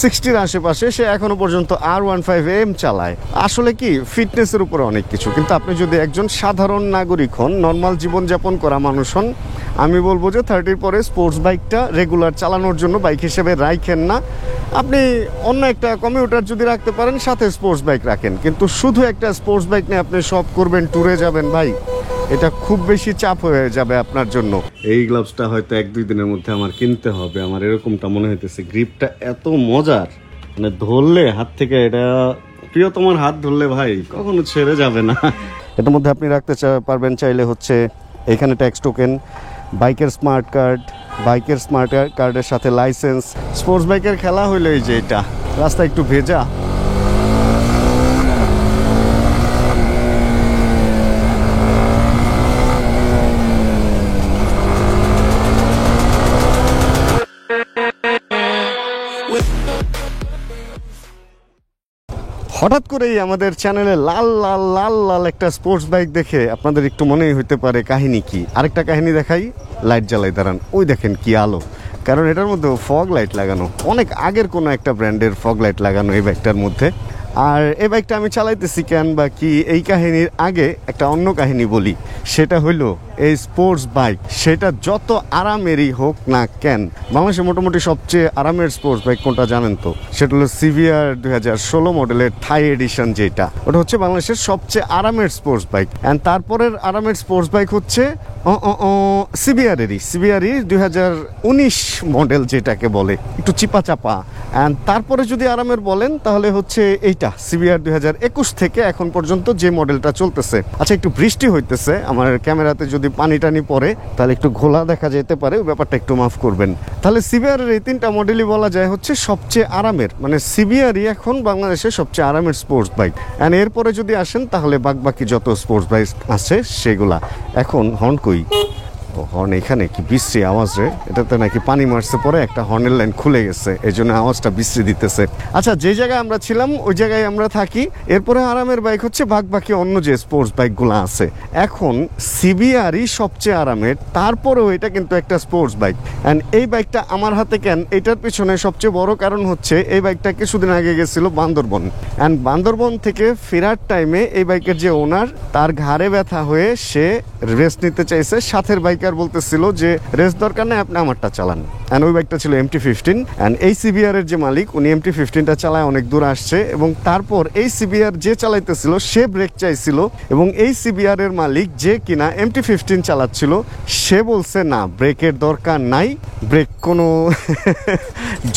60-র আশেপাশে, সে এখনো পর্যন্ত R15M চালায়। আসলে কি ফিটনেসের উপরে অনেক কিছু, কিন্তু আপনি যদি একজন সাধারণ নাগরিক হন, নর্মাল জীবনযাপন করা মানুষ হন, আমি বলবো যে 30-র পরে স্পোর্টস বাইকটা রেগুলার চালানোর জন্য বাইক হিসেবে রাখেন না। আপনি অন্য একটা কমিউটার যদি রাখতে পারেন, সাথে স্পোর্টস বাইক রাখেন, কিন্তু শুধু একটা স্পোর্টস বাইক নিয়ে আপনি সব করবেন, ট্যুরে যাবেন, ভাই এটা খুব বেশি চাপ হয়ে যাবে আপনার জন্য। এই গ্লাভসটা হয়তো 1-2 দিনের মধ্যে আমার কিনতে হবে। আমার এরকমটা মনে হইতেছে, গ্রিপটা এত মজার, মানে ধরলে হাত থেকে, এটা প্রিয় তোমার হাত ধরলে ভাই কখনো ছেড়ে যাবে না। এটার মধ্যে আপনি রাখতে পারবেন চাইলে হচ্ছে এখানে ট্যাক্স টোকেন, বাইকের স্মার্ট কার্ড, বাইকের স্মার্ট কার্ডের সাথে লাইসেন্স। স্পোর্টস বাইকের খেলা হইলো এই যে এটা, রাস্তা একটু ভেজা, হঠাৎ করেই আমাদের চ্যানেলে লাল লাল লাল লাল একটা স্পোর্টস বাইক দেখে আপনাদের একটু মনেই হইতে পারে কাহিনী কি। আরেকটা কাহিনী দেখাই, লাইট জ্বালাই দাঁড়ান, ওই দেখেন কি আলো, কারণ এটার মধ্যে ফগ লাইট লাগানো, অনেক আগের কোনো একটা ব্র্যান্ডের ফগ লাইট লাগানো এই বাইকটার মধ্যে। আর এই বাইকটা আমি চালাইতেছি কেন বা কি, এই কাহিনীর আগে একটা অন্য কাহিনী বলি। সেটা হইলো এই স্পোর্টস বাইক, সেটা যত আরামেরই হোক না কেন, বাংলাদেশে মোটামুটি সবচেয়ে আরামের স্পোর্টস বাইক কোনটা জানেন তো? সেটা হলো সিভিআর 2016 মডেলের থাই এডিশন, যেটা ওটা হচ্ছে বাংলাদেশের সবচেয়ে আরামের স্পোর্টস বাইক। অ্যান্ড তারপরের আরামের স্পোর্টস বাইক হচ্ছে সিভিআরই 2019 মডেল, যেটাকে বলে একটু চিপা চাপা। অ্যান্ড তারপরে যদি আরামের বলেন তাহলে হচ্ছে এইটা সিভিআর 2021 থেকে এখন পর্যন্ত যে মডেলটা চলতেছে। আচ্ছা, একটু বৃষ্টি হইতেছে, আমার ক্যামেরাতে যদি পানি টানি পড়ে তাহলে একটু ঘোলা দেখা যেতে পারে, ওই ব্যাপারটা একটু মাফ করবেন। তাহলে সিভিআরের এই 3টা মডেলই বলা যায় হচ্ছে সবচেয়ে আরামের, মানে সিভিআরই এখন বাংলাদেশের সবচেয়ে আরামের স্পোর্টস বাইক। অ্যান্ড এরপরে যদি আসেন তাহলে বাকি যত স্পোর্টস বাইক আছে সেগুলা। এখন হর্ন কই, হর্ন এখানে কি বিশ্রী আওয়াজ রে, এটাতে নাকি পানি মারছে, পরে একটা হর্নের লাইন খুলে গেছে, এই জন্য আওয়াজটা বিশ্রী দিতেছে। আচ্ছা, যে জায়গায় আমরা ছিলাম ওই জায়গায় আমরা থাকি। এরপরে আরামের বাইক হচ্ছে বাকি অন্য যে স্পোর্টস বাইকগুলো আছে। এখন সিভিআরই সবচেয়ে আরামের, তারপরেও এটা কিন্তু একটা স্পোর্টস বাইক। অ্যান্ড এই বাইকটা আমার হাতে কেন, এটার পিছনে সবচেয়ে বড় কারণ হচ্ছে এই বাইকটা কিছুদিন আগে গেছিল বান্দরবন। অ্যান্ড বান্দরবন থেকে ফেরার টাইমে এই বাইকের যে ওনার, তার ঘাড়ে ব্যথা হয়ে সে রেস্ট নিতে চাইছে, সাথের বাইকার বলতেছিল যে রেস্ট দরকার নেই, আপনি আমারটা চালান। অ্যান্ড ওই বাইকটা ছিল MT-15। অ্যান্ড এই সিভিআরের যে মালিক, উনি MT-15টা চালায় অনেক দূর আসছে, এবং তারপর এই সিভিআর যে চালাইতেছিল সে ব্রেক চাইছিল, এবং এই সিভিআর এর মালিক যে কিনা MT-15 চালাচ্ছিল সে বলছে না, ব্রেকের দরকার নাই, ব্রেক কোনো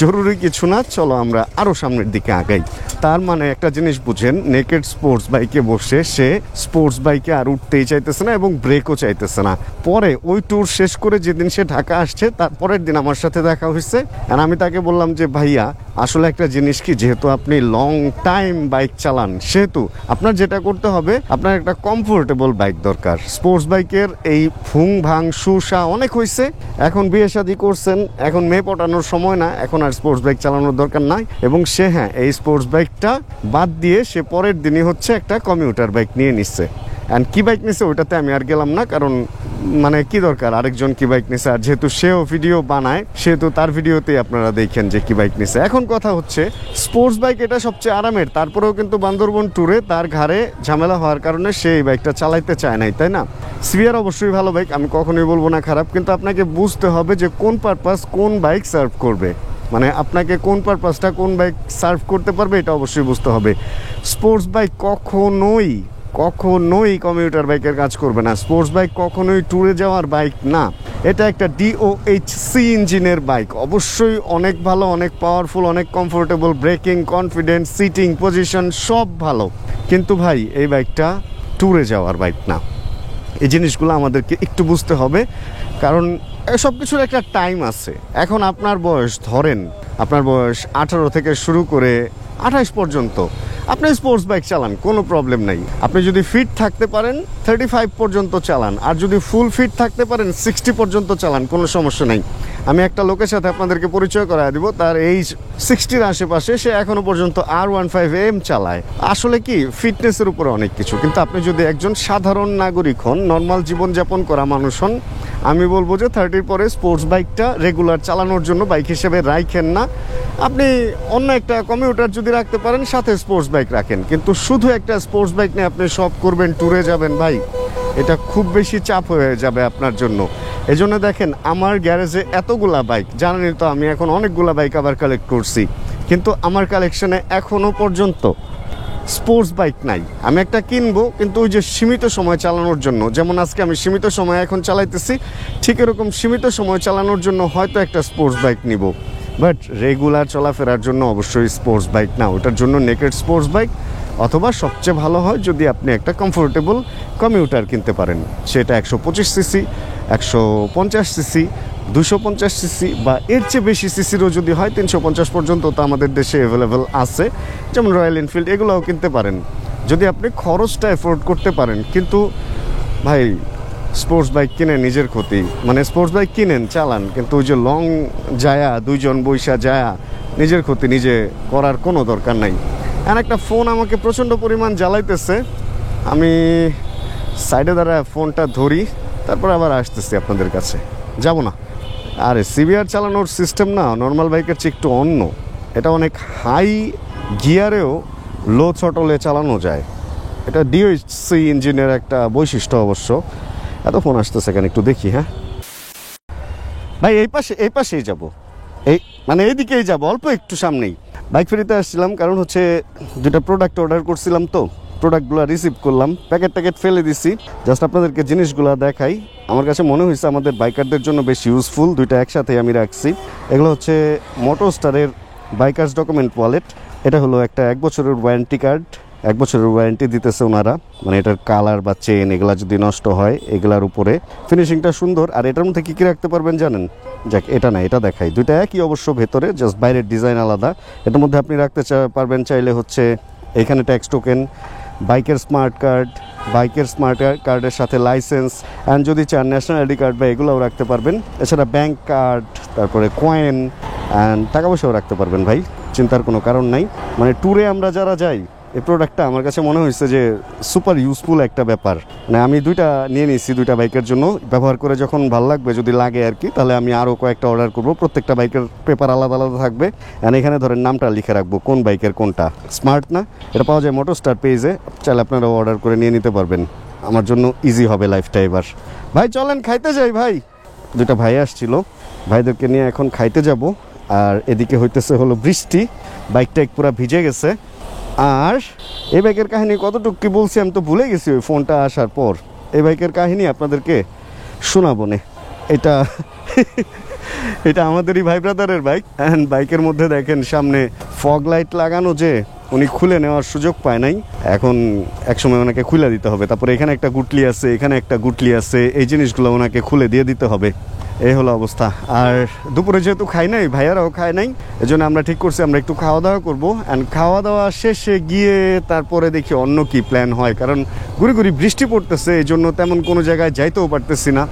জরুরি কিছু না, চলো আমরা আরো সামনের দিকে আগাই। তার মানে একটা জিনিস বুঝেন, নেকেড স্পোর্টস বাইকে বসে সে স্পোর্টস বাইকে আর উঠতেই চাইতেছে না এবং ব্রেকও চাইতেছে না। পরে ওই ট্যুর শেষ করে যেদিন সে ঢাকা আসছে, তারপরের দিন আমার সাথে দেখা হয়েছে। আর আমি তাকে বললাম যে ভাইয়া, আসলে একটা জিনিস কি, যেহেতু আপনি লং টাইম বাইক চালান, সেহেতু আপনার যেটা করতে হবে, আপনার একটা কমফোর্টেবল বাইক দরকার। স্পোর্টস বাইকের এই ফুং ভাং সুসা অনেক হয়েছে, এখন বিয়ে শাদী করছেন, এখন মেয়ে পটানোর সময় না, এখন আর স্পোর্টস বাইক চালানোর দরকার নাই। এবং সে এই স্পোর্টস বাইকটা বাদ দিয়ে সে পরের দিনই হচ্ছে একটা কমিউটার বাইক নিয়ে নিচ্ছে। অ্যান্ড কি বাইক নিছে ওইটাতে আমি আর গেলাম না, কারণ মানে কি দরকার, আরেকজন কি বাইক নিছে, আর যেহেতু সেও ভিডিও বানায় সেহেতু তার ভিডিওতেই আপনারা দেখেন যে কি বাইক নিছে। এখন কথা হচ্ছে, স্পোর্টস বাইক এটা সবচেয়ে আরামের, তারপরেও কিন্তু বান্দরবন ট্যুরে তার ঘাড়ে ঝামেলা হওয়ার কারণে সে এই বাইকটা চালাইতে চায় নাই, তাই না? সিভিআর অবশ্যই ভালো বাইক, আমি কখনোই বলবো না খারাপ, কিন্তু আপনাকে বুঝতে হবে যে কোন পারপাস কোন বাইক সার্ভ করবে, মানে আপনাকে কোন পারপাসটা কোন বাইক সার্ভ করতে পারবে এটা অবশ্যই বুঝতে হবে। স্পোর্টস বাইক কখনোই কমিউটার বাইকের কাজ করবে না। স্পোর্টস বাইক কখনোই ট্যুরে যাওয়ার বাইক না, এটা একটা DOHC ইঞ্জিনের বাইক, অবশ্যই অনেক ভালো, অনেক পাওয়ারফুল, অনেক comfortable, braking, confidence, sitting position সব ভালো, কিন্তু ভাই এই বাইকটা ট্যুরে যাওয়ার বাইক না। এই জিনিসগুলো আমাদেরকে একটু বুঝতে হবে, কারণ সব কিছুর একটা টাইম আছে। এখন আপনার বয়স, ধরেন আপনার বয়স 18 থেকে শুরু করে 28 পর্যন্ত, আপনি স্পোর্টস বাইক চালান, কোনো প্রবলেম নাই। আপনি যদি ফিট থাকতে পারেন 35 পর্যন্ত চালান, আর যদি ফুল ফিট থাকতে পারেন 60 পর্যন্ত চালান, কোনো সমস্যা নাই। আমি একটা লোকের সাথে আপনাদেরকে পরিচয় করায় দিব, তার এইজ 60-র আশেপাশে, সে এখনো পর্যন্ত R15M চালায়। আসলে কি ফিটনেসের উপরে অনেক কিছু, কিন্তু আপনি যদি একজন সাধারণ নাগরিক হন, নর্মাল জীবনযাপন করা মানুষ হন, আমি বলবো যে 30 পরে স্পোর্টস বাইকটা রেগুলার চালানোর জন্য বাইক হিসেবে রাখেন না। আপনি অন্য একটা কমিউটার যদি রাখতে পারেন, সাথে স্পোর্টস বাইক রাখেন, কিন্তু শুধু একটা স্পোর্টস বাইক নিয়ে আপনি সব করবেন, ট্যুরে যাবেন ভাই, এটা খুব বেশি চাপ হয়ে যাবে আপনার জন্য। এই জন্য দেখেন আমার গ্যারেজে এতগুলা বাইক, জানেনই তো আমি এখন অনেকগুলা বাইক আবার কালেক্ট করছি, কিন্তু আমার কালেকশনে এখনও পর্যন্ত স্পোর্টস বাইক নাই। আমি একটা কিনবো, কিন্তু ওই যে সীমিত সময় চালানোর জন্য, যেমন আজকে আমি সীমিত সময় এখন চালাইতেছি, ঠিক এরকম সীমিত সময় চালানোর জন্য হয়তো একটা স্পোর্টস বাইক নিব, বাট রেগুলার চলাফেরার জন্য অবশ্যই স্পোর্টস বাইক না, ওটার জন্য নেকেড স্পোর্টস বাইক, অথবা সবচেয়ে ভালো হয় যদি আপনি একটা কমফোর্টেবল কমিউটার কিনতে পারেন, সেটা 125 সিসি, 150 সিসি, 250 সিসি বা এর চেয়ে বেশি সিসিরও যদি হয়, 350 পর্যন্ত তো আমাদের দেশে অ্যাভেলেবেল আছে, যেমন রয়্যাল এনফিল্ড, এগুলোও কিনতে পারেন যদি আপনি খরচটা এফোর্ড করতে পারেন। কিন্তু ভাই স্পোর্টস বাইক কিনে নিজের ক্ষতি, মানে স্পোর্টস বাইক কিনেন চালান, কিন্তু ওই যে লং যায়া দুইজন বৈশা যায়া নিজের ক্ষতি নিজে করার কোনো দরকার নাই। আর একটা ফোন আমাকে প্রচণ্ড পরিমাণ জ্বালাইতেছে, আমি সাইডে দাঁড়ায় ফোনটা ধরি, তারপর আবার আসতেছি আপনাদের কাছে, যাব না। আরে সিবিআর চালানোর সিস্টেম না নর্মাল বাইকের চেয়ে একটু অন্য, এটা অনেক হাই গিয়ারেও লো থ্রটলে চালানো যায়, এটা ডিওসি ইঞ্জিনের একটা বৈশিষ্ট্য অবশ্য। এত ফোন আসতেছে এখানে, একটু দেখি। হ্যাঁ ভাই, এই পাশেই যাব, এই মানে এইদিকেই যাব, অল্প একটু সামনেই। বাইক ফেরিতে আসছিলাম, কারণ হচ্ছে দুটা প্রোডাক্ট অর্ডার করছিলাম, তো প্রোডাক্টগুলো রিসিভ করলাম, প্যাকেট ফেলে দিছি, জাস্ট আপনাদেরকে জিনিসগুলো দেখাই। আমার কাছে মনে হয়েছে আমাদের বাইকারদের জন্য বেশ ইউজফুল, দুইটা একসাথে আমি রাখছি। এগুলো হচ্ছে মোটোস্টারের বাইকার্স ডকুমেন্ট ওয়ালেট। এটা হলো একটা 1 বছরের ওয়ারেন্টি কার্ড, 1 বছরের ওয়ারেন্টি দিতেছে ওনারা, মানে এটার কালার বা চেন এগুলা যদি নষ্ট হয়, এগুলার উপরে ফিনিশিংটা সুন্দর। আর এটার মধ্যে কী কী রাখতে পারবেন জানেন? যাক, এটা না, এটা দেখাই, দুইটা একই অবশ্য ভেতরে, জাস্ট বাইরের ডিজাইন আলাদা। এটার মধ্যে আপনি রাখতে পারবেন চাইলে হচ্ছে এখানে ট্যাক্স টোকেন, বাইকের স্মার্ট কার্ডের সাথে লাইসেন্স, অ্যান্ড যদি চান ন্যাশনাল আইডি কার্ড বা এগুলোও রাখতে পারবেন। এছাড়া ব্যাংক কার্ড, তারপরে কয়েন অ্যান্ড টাকা পয়সাও রাখতে পারবেন ভাই, চিন্তার কোনো কারণ নাই। মানে ট্যুরে আমরা যারা যাই, এই প্রোডাক্টটা আমার কাছে মনে হয়েছে যে সুপার ইউজফুল একটা ব্যাপার। মানে আমি দুইটা নিয়ে নিয়েছি, দুইটা বাইকের জন্য ব্যবহার করে যখন ভালো লাগবে, যদি লাগে আর কি, তাহলে আমি আরও কয়েকটা অর্ডার করবো। প্রত্যেকটা বাইকের পেপার আলাদা আলাদা থাকবে, অ্যান্ড এখানে ধরেন নামটা লিখে রাখবো কোন বাইকের কোনটা। স্মার্ট না, এটা পাওয়া যায় মোটোস্টার পেজে, চাইলে আপনারাও অর্ডার করে নিয়ে নিতে পারবেন। আমার জন্য ইজি হবে লাইফটা এবার। ভাই চলেন খাইতে যাই ভাই। দুইটা ভাই আসছিল, ভাইদেরকে নিয়ে এখন খাইতে যাব। আর এদিকে হইতেছে হলো বৃষ্টি, বাইকটা পুরো ভিজে গেছে। আর এই বাইকের কাহিনী কতটুকু কি বলছি আমি তো ভুলে গেছি ওই ফোনটা আসার পর। এই বাইকের কাহিনী আপনাদেরকে শোনাবো না। এটা এটা আমাদেরই ভাই ব্রাদারের বাইক, অ্যান্ড বাইকের মধ্যে দেখেন সামনে ফগ লাইট লাগানো, যে উনি খুলে নেওয়ার সুযোগ পায় নাই, এখন একসময় ওনাকে খুলে দিতে হবে। তারপরে এখানে একটা গুটলি আছে, এখানে একটা গুটলি আছে, এই জিনিসগুলো ওনাকে খুলে দিয়ে দিতে হবে। এই হলো অবস্থা। আর দুপুরে যেহেতু খাই নাই, ভাইয়ারাও খায় নাই, এই জন্য আমরা ঠিক করছি আমরা একটু খাওয়া দাওয়া করবো। অ্যান্ড খাওয়া দাওয়া শেষে গিয়ে তারপরে দেখি অন্য কি প্ল্যান হয়, কারণ গুড়ি গুড়ি বৃষ্টি পড়তেছে, এই জন্য তেমন কোনো জায়গায় যাইতেও পারতেছি না।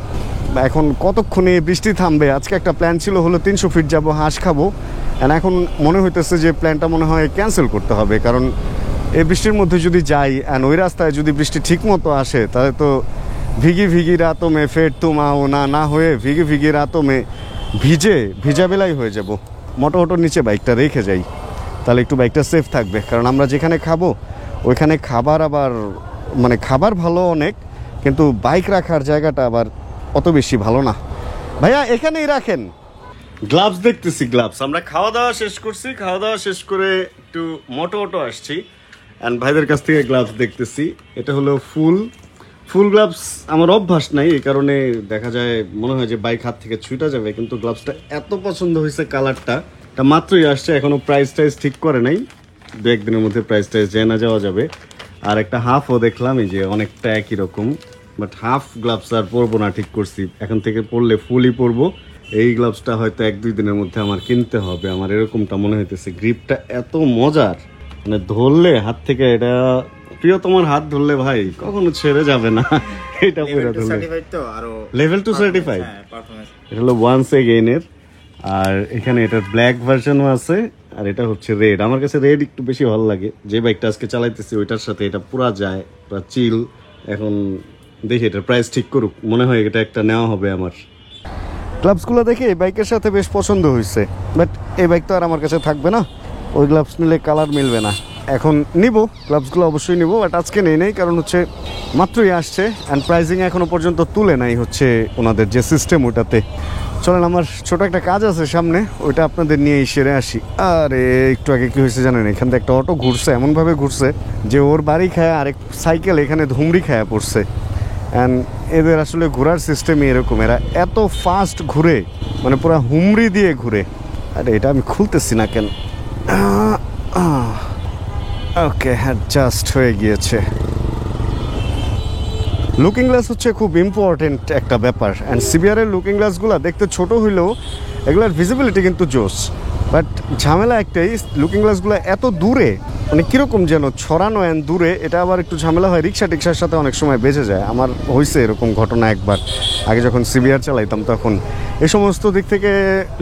এখন কতক্ষণে বৃষ্টি থামবে? আজকে একটা প্ল্যান ছিল হলো 300 ফিট যাবো, হাঁস খাবো, অ্যান্ড এখন মনে হইতেছে যে প্ল্যানটা মনে হয় ক্যান্সেল করতে হবে, কারণ এই বৃষ্টির মধ্যে যদি যাই অ্যান্ড ওই রাস্তায় যদি বৃষ্টি ঠিক মতো আসে, তাহলে তো ভিগি রাতও মে ফের তুম আও না হয়ে ভিগি রাতও মে ভিজা বেলাই হয়ে যাব। মোটো নিচে বাইকটা রেখে যাই, তাহলে একটু বাইকটা সেফ থাকবে। কারণ আমরা যেখানে খাবো ওইখানে খাবার আবার মানে খাবার ভালো অনেক, কিন্তু বাইক রাখার জায়গাটা আবার অত বেশি ভালো না। ভাইয়া এখানেই রাখেন। গ্লাভস দেখতেছি, গ্লাভস আমরা খাওয়া দাওয়া শেষ করছি, খাওয়া দাওয়া শেষ করে একটু মোটো আসছি, অ্যান্ড ভাইদের কাছ থেকে গ্লাভস দেখতেছি। এটা হলো ফুল গ্লাভস। আমার অভ্যাস নাই, এই কারণে দেখা যায় মনে হয় যে বাইক হাত থেকে ছুটা যাবে, কিন্তু গ্লাভসটা এত পছন্দ হয়েছে, কালারটা এটা মাত্রই আসছে, এখনো প্রাইস টাইস ঠিক করে নাই, 2-1 দিনের মধ্যে প্রাইস টাইস জেনা যাওয়া যাবে। আর একটা হাফও দেখলাম, এই যে অনেকটা একই রকম, বাট হাফ গ্লাভস আর পরবো না ঠিক করছি, এখন থেকে পরলে ফুলই পরবো। এই গ্লাভসটা হয়তো 1-2 দিনের মধ্যে আমার কিনতে হবে, আমার এরকমটা মনে হইতেছে। গ্রিপটা এত মজার, মানে ধরলে হাত থেকে, এটা প্রিয়তমার হাত ধরলে ভাই কখনো ছেড়ে যাবে না। এটা লেভেল 2 সার্টিফাইড, এটা হলো ওয়ান্স এগেইন এর। আর এখানে এটার ব্ল্যাক ভার্সনও আছে, আর এটা হচ্ছে রেড। আমার কাছে রেড একটু বেশি ভালো লাগে, যে বাইকটা আজকে চালাইতেছি ওইটার সাথে এটা পুরা যায়, পুরা চিল। এখন দেখি এটার প্রাইস ঠিক করুক, মনে হয় এটা একটা নেওয়া হবে আমার। গ্লাভসগুলো দেখে এই বাইকের সাথে বেশ পছন্দ হয়েছে, বাট এই বাইক তো আর আমার কাছে থাকবে না, ওই গ্লাভস নিলে কালার মিলবে না। এখন নিব গ্লাভসগুলো, অবশ্যই নিব, বাট আজকে নেই কারণ হচ্ছে মাত্রই আসছে অ্যান্ড প্রাইজিং এখনও পর্যন্ত তুলে নাই হচ্ছে ওনাদের যে সিস্টেম ওটাতে। চলেন, আমার ছোট একটা কাজ আছে সামনে, ওইটা আপনাদের নিয়ে সেরে আসি। আরে একটু আগে কী হয়েছে জানেন, এখান থেকে একটা অটো ঘুরছে, এমনভাবে ঘুরছে যে ওর বাড়ি খায় আরেক সাইকেল এখানে ধুমড়ি খায়া পড়ছে। অ্যান্ড এদের আসলে ঘোরার সিস্টেমই এরকম, এরা এত ফাস্ট ঘুরে, মানে পুরো হুমড়ি দিয়ে ঘুরে। আরে এটা আমি খুলতেছি না কেন? ওকে, অ্যাডজাস্ট হয়ে গিয়েছে। লুকিং গ্লাস হচ্ছে খুব ইম্পর্টেন্ট একটা ব্যাপার, অ্যান্ড সিবিআরের লুকিং গ্লাসগুলো দেখতে ছোট হইলেও এগুলোর ভিজিবিলিটি কিন্তু জোস। বাট ঝামেলা একটাই, লুকিং গ্লাসগুলো এত দূরে, মানে কীরকম যেন ছড়ানো অ্যান্ড দূরে, এটা আবার একটু ঝামেলা হয়, রিক্সা টিক্সার সাথে অনেক সময় বেঁচে যায়। আমার হয়েছে এরকম ঘটনা একবার, আগে যখন সিবিআর চালাইতাম তখন। এই সমস্ত দিক থেকে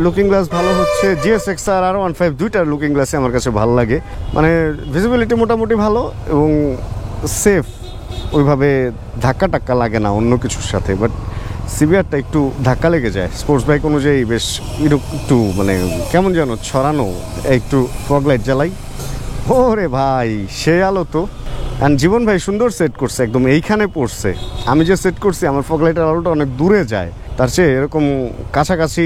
লুকিং গ্লাস ভালো হচ্ছে GSX আর R15 দুইটার লুকিং গ্লাসই আমার কাছে ভালো লাগে, মানে ভিজিবিলিটি মোটামুটি ভালো এবং সেফ, ওইভাবে ধাক্কা টাক্কা লাগে না অন্য কিছুর সাথে। বাট সিবিআরটা একটু ধাক্কা লেগে যায়, স্পোর্টস বাইক অনুযায়ী বেশ একটু মানে কেমন যেন ছড়ানো। একটু ফগ লাইট জ্বালাই, ওরে ভাই সে আলো তো। অ্যান্ড জীবন ভাই সুন্দর সেট করছে, একদম এইখানে পড়ছে। আমি যে সেট করছি আমার ফগ লাইটের আলোটা অনেক দূরে যায়, তার চেয়ে এরকম কাছাকাছি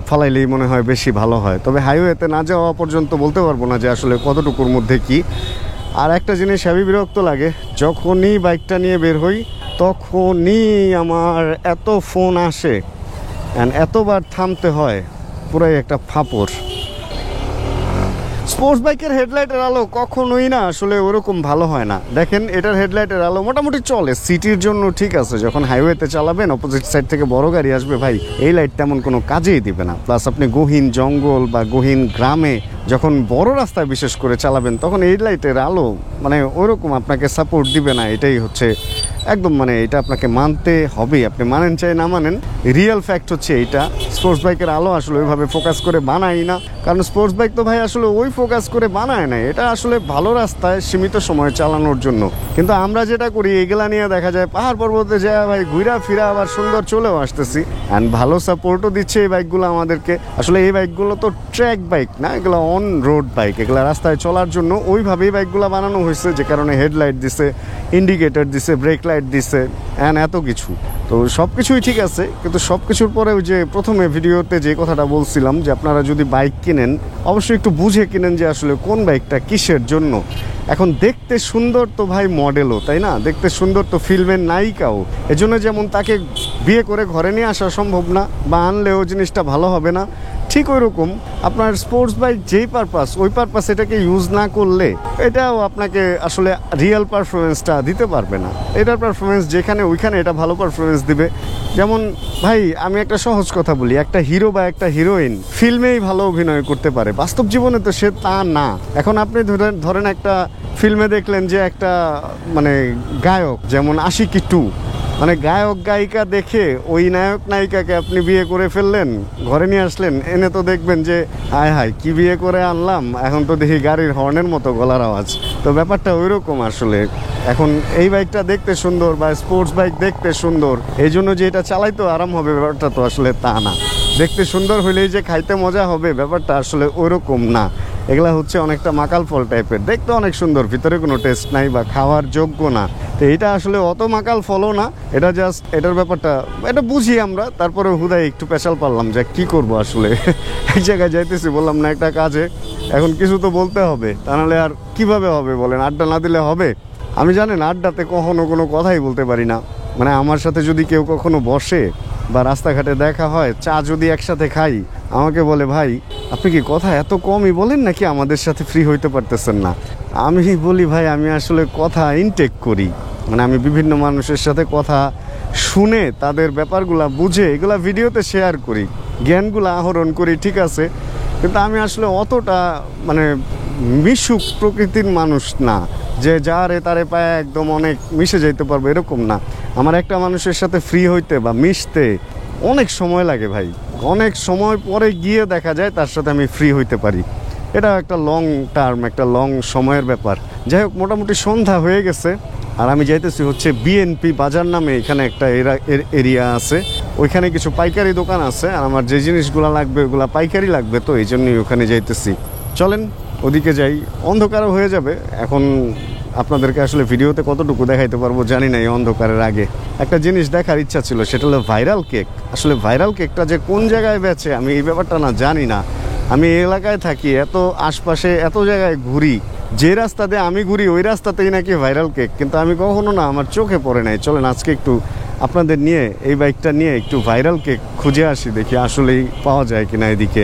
ফালাইলেই মনে হয় বেশি ভালো হয়। তবে হাইওয়েতে না যাওয়া পর্যন্ত বলতে পারবো না যে আসলে কতটুকুর মধ্যে কি। আর একটা জিনিস হেভি বিরক্ত লাগে, যখনই বাইকটা নিয়ে বের হই তখনই আমার এত ফোন আসে অ্যান্ড এতবার থামতে হয়, পুরাই একটা ফাপড়। স্পোর্টস বাইকের হেডলাইটের আলো কখনোই না আসলে ওরকম ভালো হয় না। দেখেন এটার হেডলাইটের আলো মোটামুটি চলে, সিটির জন্য ঠিক আছে, যখন হাইওয়েতে চালাবেন অপোজিট সাইড থেকে বড় গাড়ি আসবে ভাই, এই লাইট তেমন কোনো কাজেই দিবে না। প্লাস আপনি গহীন জঙ্গল বা গহীন গ্রামে যখন বড় রাস্তায় বিশেষ করে চালাবেন তখন এই লাইটের আলো মানে ওরকম আপনাকে সাপোর্ট দিবে না। এটাই হচ্ছে একদম, মানে এটা আপনাকে মানতে হবে, আপনি মানেন চাই না মানেন, রিয়েল ফ্যাক্ট হচ্ছে এইটা। স্পোর্টস বাইকের আলো আসলে ওইভাবে ফোকাস করে বানাই না, কারণ স্পোর্টস বাইক তো ভাই আসলে ওই ফোকাস করে বানায় না, এটা আসলে ভালো রাস্তায় সীমিত সময় চালানোর জন্য। কিন্তু আমরা যেটা করি এগুলা নিয়ে দেখা যায় পাহাড় পর্বতে যায় ভাই ঘুরা ফিরা আবার সুন্দর চলেও আসতেছি, অ্যান্ড ভালো সাপোর্টও দিচ্ছে এই বাইকগুলো আমাদেরকে। আসলে এই বাইকগুলো তো ট্র্যাক বাইক না, এগুলো অন রোড বাইক, এগুলো রাস্তায় চলার জন্য ওইভাবেই বাইকগুলো বানানো হয়েছে, যে কারণে হেডলাইট দিছে, ইন্ডিকেটর দিছে, ব্রেক লাইট দিছে, অ্যান্ড এত কিছু। তো সব কিছুই ঠিক আছে, কিন্তু সব কিছুর পরে ওই যে প্রথমে ভিডিওতে যে কথাটা বলছিলাম যে আপনারা যদি বাইক কিনেন অবশ্যই একটু বুঝে কিনেন যে আসলে কোন বাইকটা কিসের জন্য। এখন দেখতে সুন্দর তো ভাই মডেলও, তাই না? দেখতে সুন্দর তো ফিল্মের নায়িকাও, এজন্য যেমন তাকে বিয়ে করে ঘরে নিয়ে আসা সম্ভব না বা আনলেও জিনিসটা ভালো হবে না, ঠিক ওই রকম আপনার স্পোর্টস বাইক যেই পারপাস, ওই পারপাস এটাকে ইউজ না করলে এটাও আপনাকে আসলে রিয়েল পারফরমেন্সটা দিতে পারবে না। এটার পারফরমেন্স যেখানে ওইখানে এটা ভালো পারফরমেন্স দিবে। যেমন ভাই আমি একটা সহজ কথা বলি, একটা হিরো বা একটা হিরোইন ফিল্মেই ভালো অভিনয় করতে পারে, বাস্তব জীবনে তো সে তা না। এখন আপনি ধরেন একটা ফিল্মে দেখলেন যে একটা মানে গায়ক, যেমন আশিকি 2, মানে গায়ক গায়িকা দেখে ওই নায়ক নায়িকাকে আপনি বিয়ে করে ফেললেন, ঘরে নিয়ে আসলেন, এনে তো দেখবেন যে হায় হায় কি বিয়ে করে আনলাম, এখন তো দেখি গাড়ির হর্নের মতো গলার আওয়াজ। তো ব্যাপারটা ওই রকম আসলে। এখন এই বাইকটা দেখতে সুন্দর বা স্পোর্টস বাইক দেখতে সুন্দর এই জন্য যে এটা চালাইতে আরাম হবে ব্যাপারটা তো আসলে তা না। দেখতে সুন্দর হইলেই যে খাইতে মজা হবে ব্যাপারটা আসলে ওই রকম না। এগুলা হচ্ছে অনেকটা মাকাল ফল টাইপের, দেখতে অনেক সুন্দর, ভিতরে কোনো টেস্ট নাই বা খাওয়ার যোগ্য না। তো এটা আসলে অত মাকাল ফলও না, এটা জাস্ট এটার ব্যাপারটা এটা বুঝি আমরা, তারপরে হুদায় একটু পেশাল পারলাম যে কি করব আসলে। এক জায়গায় যাইতেছি, বললাম না একটা কাজে, এখন কিছু তো বলতে হবে, তা নাহলে আর কিভাবে হবে বলেন, আড্ডা না দিলে হবে? আমি জানেন আড্ডাতে কখনো কোনো কথাই বলতে পারি না, মানে আমার সাথে যদি কেউ কখনো বসে বা রাস্তাঘাটে দেখা হয়, চা যদি একসাথে খাই, আমাকে বলে ভাই আপনি কি কথা এত কমই বলেন নাকি আমাদের সাথে ফ্রি হইতে পারতেছেন না? আমি বলি ভাই আমি আসলে কথা ইনটেক করি, মানে আমি বিভিন্ন মানুষের সাথে কথা শুনে তাদের ব্যাপারগুলা বুঝে এগুলা ভিডিওতে শেয়ার করি, জ্ঞানগুলো আহরণ করি, ঠিক আছে, কিন্তু আমি আসলে অতটা মানে মিশুক প্রকৃতির মানুষ না যে যারে তারে পায়ে একদম অনেক মিশে যাইতে পারবো, এরকম না। আমার একটা মানুষের সাথে ফ্রি হইতে বা মিশতে অনেক সময় লাগে ভাই, অনেক সময় পরে গিয়ে দেখা যায় তার সাথে আমি ফ্রি হইতে পারি। এটা একটা লং টার্ম, একটা লং সময়ের ব্যাপার। যাই হোক, মোটামুটি সন্ধ্যা হয়ে গেছে, আর আমি যাইতেছি হচ্ছে বিএনপি বাজার নামে, এখানে একটা এরিয়া আছে, ওইখানে কিছু পাইকারি দোকান আছে, আর আমার যে জিনিসগুলো লাগবে ওগুলো পাইকারি লাগবে, তো এই জন্যই ওখানে যাইতেছি। চলেন ওদিকে যাই, অন্ধকারও হয়ে যাবে এখন। আপনাদেরকে আসলে ভিডিওতে কতটুকু দেখাইতে পারবো জানি না, এই অন্ধকারের আগে একটা জিনিস দেখার ইচ্ছা ছিল, সেটা হলো ভাইরাল কেক। আসলে ভাইরাল কেকটা যে কোন জায়গায় বেচে আমি এই ব্যাপারটা না জানি না। আমি এই এলাকায় থাকি, এত আশপাশে এত জায়গায় ঘুরি, যে রাস্তা দিয়ে আমি ঘুরি ওই রাস্তাতেই নাকি ভাইরাল কেক, কিন্তু আমি কখনো না আমার চোখে পড়ে নাই। চলেন আজকে একটু আপনাদের নিয়ে এই বাইকটা নিয়ে একটু ভাইরাল কেক খুঁজে আসি, দেখি আসলেই পাওয়া যায় কিনা এদিকে।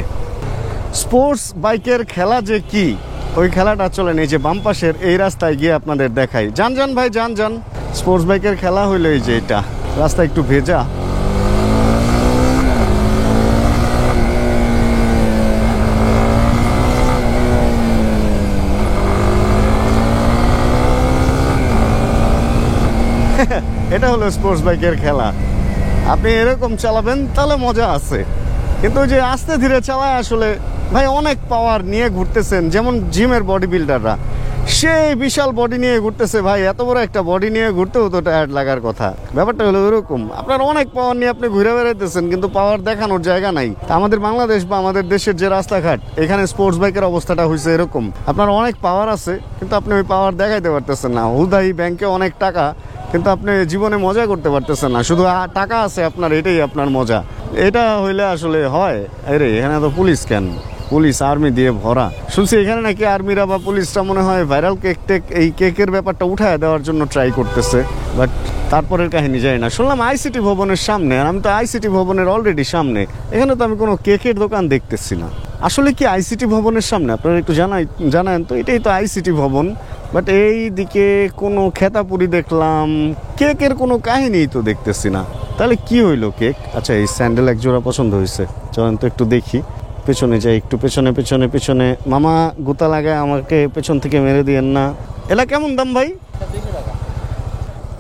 স্পোর্টস বাইকের খেলা যে কি, ওই খেলাটা চলেন এই যে বাম পাশের এই রাস্তায় গিয়ে আপনাদের দেখাই। যান ভাই যান। স্পোর্টস বাইকের খেলা হইলো এই যে এটা, রাস্তা একটু ভেজা। এটা হলো স্পোর্টস বাইকের খেলা। আপনি এরকম চালাবেন তাহলে মজা আছে, কিন্তু ওই যে আস্তে ধীরে চালায় আসলে ভাই অনেক পাওয়ার নিয়ে ঘুরতেছেন। যেমন জিমের বডি বিল্ডাররা সেই বিশাল বডি নিয়ে ঘুরতেছে, ভাই এত বড় একটা বডি নিয়ে ঘুরতেও তো টায়ার্ড লাগার কথা। ব্যাপারটা হলো ওরকম, আপনার অনেক পাওয়ার নিয়ে আপনি ঘুরে বেড়াইতেছেন কিন্তু পাওয়ার দেখানোর জায়গা নাই। আমাদের বাংলাদেশ বা আমাদের দেশের যে রাস্তাঘাট, এখানে স্পোর্টস বাইকের অবস্থাটা হয়েছে এরকম, আপনার অনেক পাওয়ার আছে কিন্তু আপনি ওই পাওয়ার দেখাইতে পারতেছেন না। হুদাই ব্যাংকে অনেক টাকা, কিন্তু আপনি জীবনে মজা করতে পারতেছেন না, শুধু টাকা আছে আপনার, এটাই আপনার মজা। এটা হইলে আসলে হয়? আরে এখানে তো পুলিশ কেন, পুলিশ আর্মি দিয়ে ভরা। শুনছি এখানে নাকি আর্মিরা বা পুলিশরা মনে হয় ভাইরাল এই কেকের ব্যাপারটা উঠায় দেওয়ার জন্য ট্রাই করতেছে, বাট তারপরের কাহিনী যায় না। শুনলাম আইসিটি ভবনের সামনে, আর আমি তো আইসিটি ভবনের অলরেডি সামনে, এখানে তো আমি কোনো কেকের দোকান দেখতেছি না। আসলে কি আইসিটি ভবনের সামনে? আপনারা একটু জানান তো। এটাই তো আইসিটি ভবন, বাট এই দিকে কোনো খেতাপুরি দেখলাম, কেকের কোনো কাহিনী তো দেখতেছি না। তাহলে কি হইলো কেক? আচ্ছা এই স্যান্ডেল এক জোড়া পছন্দ হয়েছে, চলেন তো একটু দেখি। পেছনে যাই একটু, পেছনে মামা গুতা লাগায় আমাকে পেছন থেকে মেরে দিয়েন না। এলা কেমন দাম ভাই?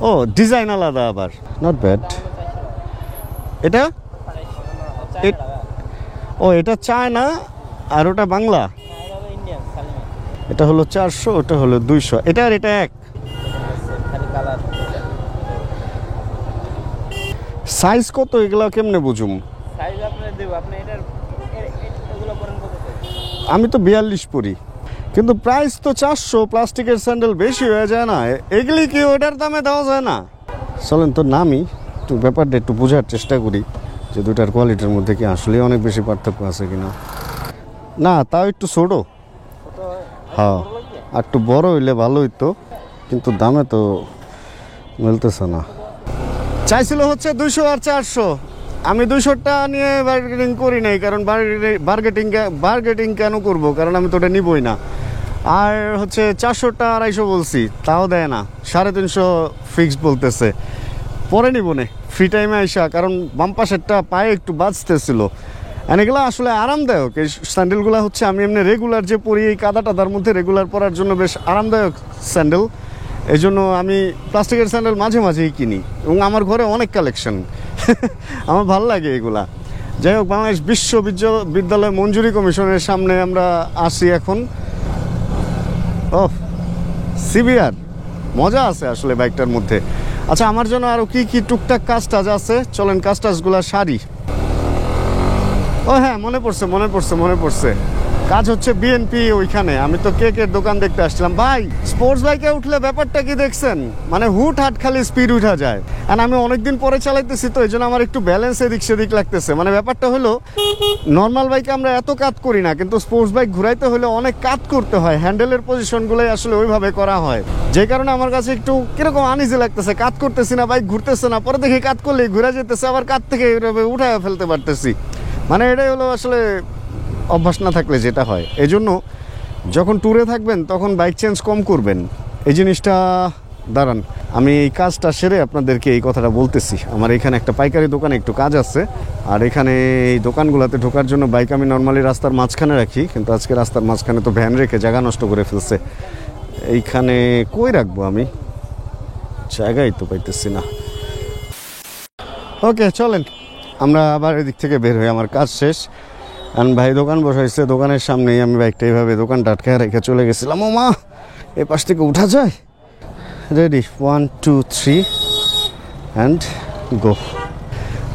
ও ডিজাইন আলাদা আবার, নট ব্যাড। এটা ও এটা চায়না আর ওটা বাংলা। এটা হলো 400, ওটা হলো 200। এটা আর এটা এক। সাইজ কত এগুলা কেমনে বুঝুম? আমি তো 42 পরি, কিন্তু প্রাইস তো 400। প্লাস্টিকের স্যান্ডেল বেশি হয়ে যায় না? এগুলি কি ওটার দামে দেওয়া যায় না? চলেন তো নামি, একটু ব্যাপারটা একটু বোঝার চেষ্টা করি যে দুটার কোয়ালিটির মধ্যে কি আসলে অনেক বেশি পার্থক্য আছে কিনা। না তাও একটু ছোট, হ্যাঁ আর একটু বড় হইলে ভালো হইতো, কিন্তু দামে তো মিলতেছে না। চাইছিল হচ্ছে 200 আর 400, আমি 200টা নিয়ে বার্গেটিং করি নাই, কারণ বার্গেটিং কেন করব, কারণ আমি তো ওটা নিবই না। আর হচ্ছে 400টা 250 বলছি, তাও দেয় না, 350 ফিক্সড বলতেছে। পরে নিব নে ফ্রি টাইমে আইসা, কারণ বাম পাশেরটা পায়ে একটু বাজতেছিল। এগুলো আসলে আরামদায়ক, এই স্যান্ডেলগুলো হচ্ছে আমি এমনি রেগুলার যে পরি, এই কাদা টাদার মধ্যে রেগুলার পরার জন্য বেশ আরামদায়ক স্যান্ডেল। এই জন্য আমি প্লাস্টিকের স্যান্ডেল মাঝে মাঝেই কিনি, এবং আমার ঘরে অনেক কালেকশন। আমার ভালো লাগে এগুলা। যাই হোক, বাংলাদেশ বিশ্ববিদ্যালয় মঞ্জুরি কমিশনের সামনে আমরা আসি এখন। ও সিবিআর মজা আছে আসলে বাইকটার মধ্যে। আচ্ছা আমার জন্য আরও কি কি টুকটাক কাজ টাজ আছে, চলেন কাজ টাজগুলা সারি। ও হ্যাঁ মনে পড়ছে, কাজ হচ্ছে বিএনপি ওইখানে। আমি তো কেকের দোকান দেখতে আসছিলাম। ভাই স্পোর্টস বাইকে উঠলে ব্যাপারটা কি দেখছেন, মানে হুট হাট খালি স্পিড উঠা যায়। আর আমি অনেকদিন পরে চালাইতেছি তো এই জন্য আমার একটু ব্যালেন্স এদিক সেদিক লাগতেছে। মানে ব্যাপারটা হলো নর্মাল বাইকে আমরা এত কাজ করি না, কিন্তু স্পোর্টস বাইক ঘুরাইতে হলে অনেক কাজ করতে হয়, হ্যান্ডেলের পজিশনগুলোই আসলে ওইভাবে করা হয়, যে কারণে আমার কাছে একটু কিরকম আনইজি লাগতেছে। কাজ করতেছি না, বাইক ঘুরতেছে না, পরে দেখি কাজ করলেই ঘুরে যেতেছে, আবার কাজ থেকে এইভাবে উঠায় ফেলতে পারতেছি। মানে এটাই হলো আসলে অভ্যাস না থাকলে যেটা হয়। এই জন্য যখন ট্যুরে থাকবেন তখন বাইক চেঞ্জ কম করবেন, এই জিনিসটা। দাঁড়ান আমি এই কাজটা সেরে আপনাদেরকে এই কথাটা বলতেছি। আমার এখানে একটা পাইকারি দোকানে একটু কাজ আছে, আর এখানে এই দোকানগুলোতে ঢোকার জন্য বাইক আমি নর্মালি রাস্তার মাঝখানে রাখি, কিন্তু আজকে রাস্তার মাঝখানে তো ভ্যান রেখে জায়গা নষ্ট করে ফেলছে। এইখানে কই রাখবো আমি, জায়গাই তো পাইতেছি না। ওকে চলেন আমরা আবার এদিক থেকে বের হই, আমার কাজ শেষ। কারণ ভাই দোকান বসাইছে, দোকানের সামনেই আমি বাইকটা এইভাবে দোকানটা আটকে রেখে চলে গেছিলাম। ও মা, এ পাশ থেকে উঠা যায়? Ready 1 2 3 and go.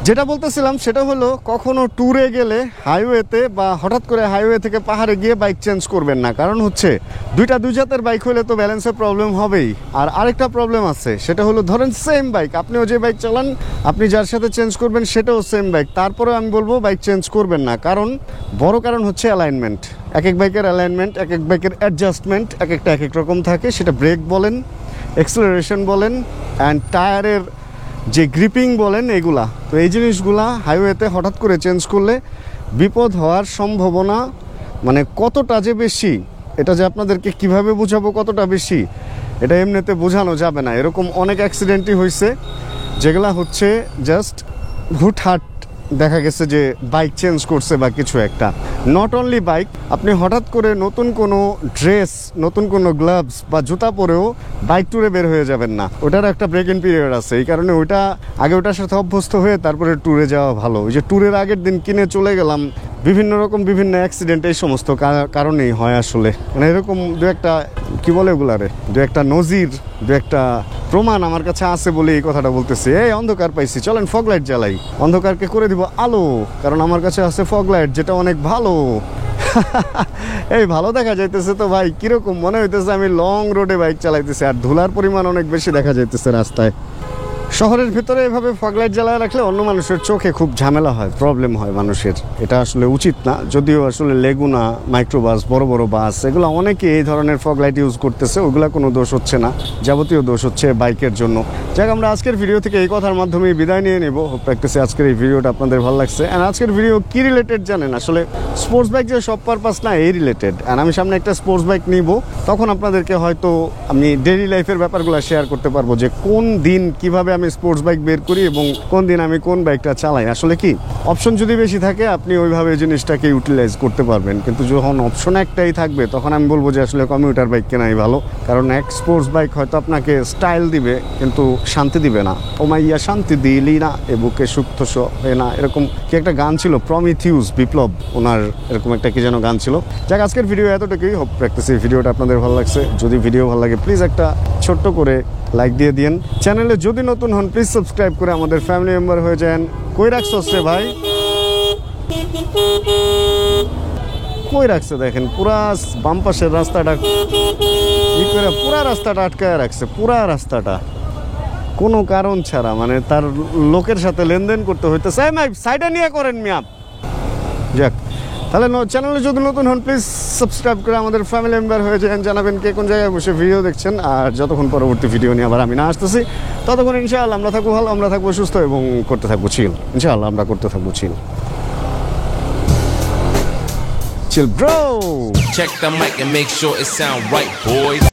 যেটা বলতেছিলাম সেটা হলো, কখনো ট্যুরে গেলে হাইওয়েতে বা হঠাৎ করে হাইওয়ে থেকে পাহাড়ে গিয়ে বাইক চেঞ্জ করবেন না। কারণ হচ্ছে দুই জাতের বাইক হলে তো ব্যালেন্সের প্রবলেম হবেই। আর আরেকটা প্রবলেম আছে, সেটা হলো ধরেন সেম বাইক, আপনিও যে বাইক চালান, আপনি যার সাথে চেঞ্জ করবেন সেটাও সেম বাইক, তারপরে আমি বলবো বাইক চেঞ্জ করবেন না। কারণ বড় কারণ হচ্ছে অ্যালাইনমেন্ট। এক এক বাইকের অ্যালাইনমেন্ট, এক এক বাইকের অ্যাডজাস্টমেন্ট এক এক রকম থাকে। সেটা ব্রেক বলেন, এক্সেলারেশন বলেন, অ্যান্ড টায়ারের যে গ্রিপিং বলেন, এগুলা। তো এই জিনিসগুলা হাইওয়েতে হঠাৎ করে চেঞ্জ করলে বিপদ হওয়ার সম্ভাবনা মানে কতটা যে বেশি, এটা যে আপনাদেরকে কিভাবে বোঝাবো কতটা বেশি, এটা এমনিতে বোঝানো যাবে না। এরকম অনেক অ্যাক্সিডেন্টই হয়েছে, যেগুলা হচ্ছে জাস্ট হুটহাট দেখা গেছে যে বাইক চেঞ্জ করছে বা কিছু একটা। নট অনলি বাইক, আপনি হঠাৎ করে নতুন কোনো ড্রেস, নতুন কোনো গ্লাভস বা জুতা পরেও বাইক ট্যুরে বের হয়ে যাবেন না। ওটার একটা ব্রেক ইন পিরিয়ড আছে, এই কারণে ওটার সাথে অভ্যস্ত হয়ে তারপরে ট্যুরে যাওয়া ভালো। ওই যে ট্যুরের আগের দিন কিনে চলে গেলাম, বিভিন্ন অ্যাক্সিডেন্ট এই সমস্ত কারণেই হয় আসলে। মানে এরকম দু একটা কি বলে ওগুলারে, দু একটা নজির, দু একটা প্রমাণ আমার কাছে আছে বলে এই কথাটা বলতেছি। এই অন্ধকার পাইছি, চলেন ফগ লাইট জ্বালাই, অন্ধকারকে করে দিব আলো। কারণ আমার কাছে আছে ফগ লাইট, যেটা অনেক ভালো। এই ভালো দেখা যাইতেছে তো ভাই, কিরকম মনে হইতেছে আমি লং রোডে বাইক চালাইতেছি, আর ধুলার পরিমাণ অনেক বেশি দেখা যাইতেছে রাস্তায়। শহরের ভিতরে এভাবে ফগলাইট জ্বালায় রাখলে অন্য মানুষের চোখে খুব ঝামেলা হয়, প্রবলেম হয় মানুষের। এটা আসলে উচিত না। যদিও আসলে লেগুনা, মাইক্রোবাস, বড় বড় বাস, এগুলো অনেকে এই ধরনের ফগলাইট ইউজ করতেছে, ওগুলা কোনো দোষ হচ্ছে না, যাবতীয় দোষ হচ্ছে বাইকের জন্য। যাক, আমরা আজকের ভিডিও থেকে এই কথার মাধ্যমে বিদায় নিয়ে নেব। প্র্যাকটিসে আজকের এই ভিডিওটা আপনাদের ভালো লাগছে। অ্যান্ড আজকের ভিডিও কি রিলেটেড জানেন, আসলে স্পোর্টস বাইক যে সব পারপাস না, এই রিলেটেড। অ্যান্ড আমি সামনে একটা স্পোর্টস বাইক নিব, তখন আপনাদেরকে হয়তো আমি ডেইলি লাইফের ব্যাপারগুলো শেয়ার করতে পারবো, যে কোন দিন কিভাবে আমি স্পোর্টস বাইক বের করি এবং কোন দিন আমি কোন বাইকটা চালাই। আসলে কি, অপশন যদি বেশি থাকে আপনি ওইভাবে জিনিসটাকে ইউটিলাইজ করতে পারবেন, কিন্তু যখন অপশন একটাই থাকবে তখন আমি বলবো যে আসলে কমিউটার বাইক কেনাই ভালো। কারণ এক স্পোর্টস বাইক হয়তো আপনাকে স্টাইল দিবে কিন্তু শান্তি দিবে না। ও মাইয়া শান্তি দিলি না এ বুকে সুপ্ত না, এরকম কি একটা গান ছিল, প্রমিথিউস বিপ্লব ওনার, এরকম একটা কি যেন গান ছিল। যাক, আজকের ভিডিও এতটুকুই। হোপ প্র্যাকটিসে ভিডিওটা আপনাদের ভালো লাগছে। যদি ভিডিও ভালো লাগে প্লিজ একটা ছোট্ট করে লাইক দিয়ে দিন। চ্যানেলে যদি নতুন হন প্লিজ সাবস্ক্রাইব করে আমাদের ফ্যামিলি মেম্বার হয়ে যান। কই রাখছস রে ভাই, কই রাখছে দেখেন, পুরা বাম পাশের রাস্তাটা করে পুরা রাস্তাটা আটকায় রাখছে, পুরা রাস্তাটা কোনো কারণ ছাড়া। মানে তার লোকের সাথে লেনদেন করতে হইতেছে। সাইডে নিয়ে করেন মিয়া। যাক, তাহলে চ্যানেলে যদি নতুন হন প্লিজ সাবস্ক্রাইব করে আমাদের ফ্যামিলি মেম্বার হয়ে যান। জানাবেন কে কোন জায়গায় বসে ভিডিও দেখছেন। আর যতক্ষণ পরবর্তী ভিডিও নিয়ে আবার আমি না আসতেছি, ততক্ষণ ইনশাআল্লাহ আমরা থাকবো ভালো, আমরা থাকবো সুস্থ এবং করতে থাকবো চিল। ইনশাআল্লাহ আমরা করতে থাকবো চিল bro. Check the mic and make sure it sound right, boys.